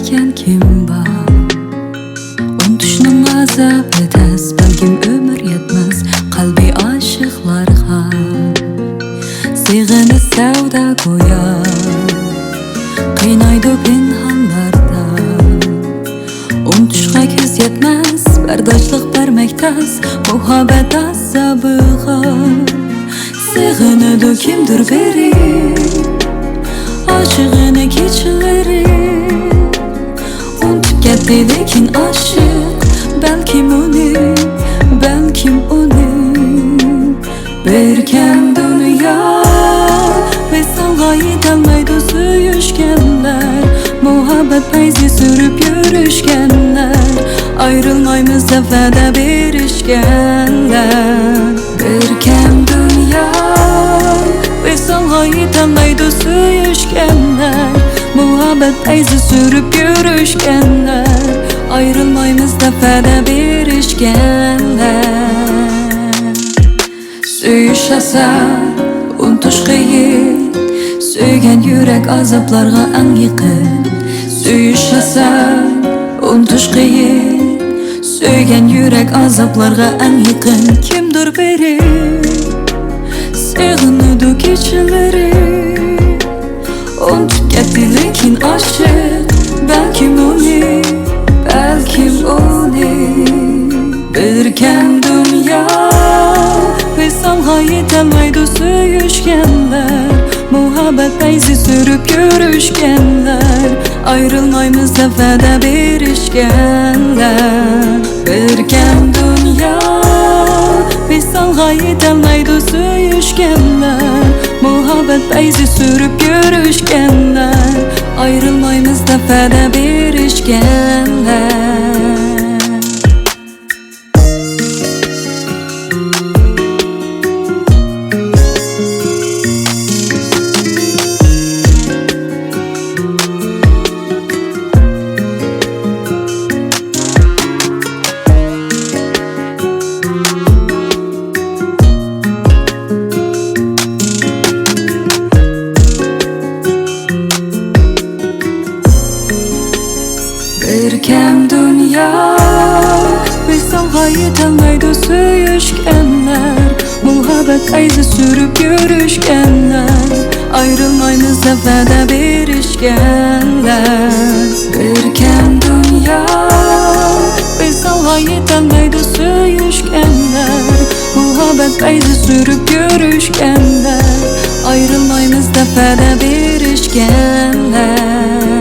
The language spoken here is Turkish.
sevgen kim var? Unutuşning azobi tez, balkim ömür yetmez qalbi aşıqlarga. Sig'ini savda go'yo qiynaydi pinhanlarda. Unutuşga ko'z yetmez, bardoshlik bermektas muhabbat azobiga. Sig'inidi kimdir beri aşığını keçileri. Unutib ketdi lekin aşık, belkim onu berken dünya. Visalga yetolmaydi suyushganlar, muhabbat payzi sürüp yurishganlar, ayrılmaymiz deb va'da berishganlar. Berken dünya visalga yetolmaydi suyushganlar, muhabbat payzi sürüp yurishganlar, ayrılmaymiz deb va'da berishganlar. Suyushasa unutish qiyin, suygan yurak azoblarga eng yaqin. Suyushasa unutish qiyin, suygan yurak azoblarga eng yaqin. Kimdir beri sig'inidi kechaları. Unutib ketdi lekin aşık, belkim onu berken dünya. Visalga yetolmaydi suyushganlar, muhabbat payzi sürüp yurishganlar, ayrılmaymiz deb va'da berishganlar. Berken dünya visalga yetolmaydi suyushganlar, muhabbat payzi sürüp yurishganlar, ayrılmaymiz deb va'da berishganlar. Berken dünya visalga yetolmaydi suyushganlar, muhabbat payzi sürüp yurishganlar, ayrılmaymiz deb va'da berishganlar. Berken dünya visalga yetolmaydi suyushganlar, muhabbat payzi sürüp yurishganlar, ayrılmaymiz deb va'da berishganlar.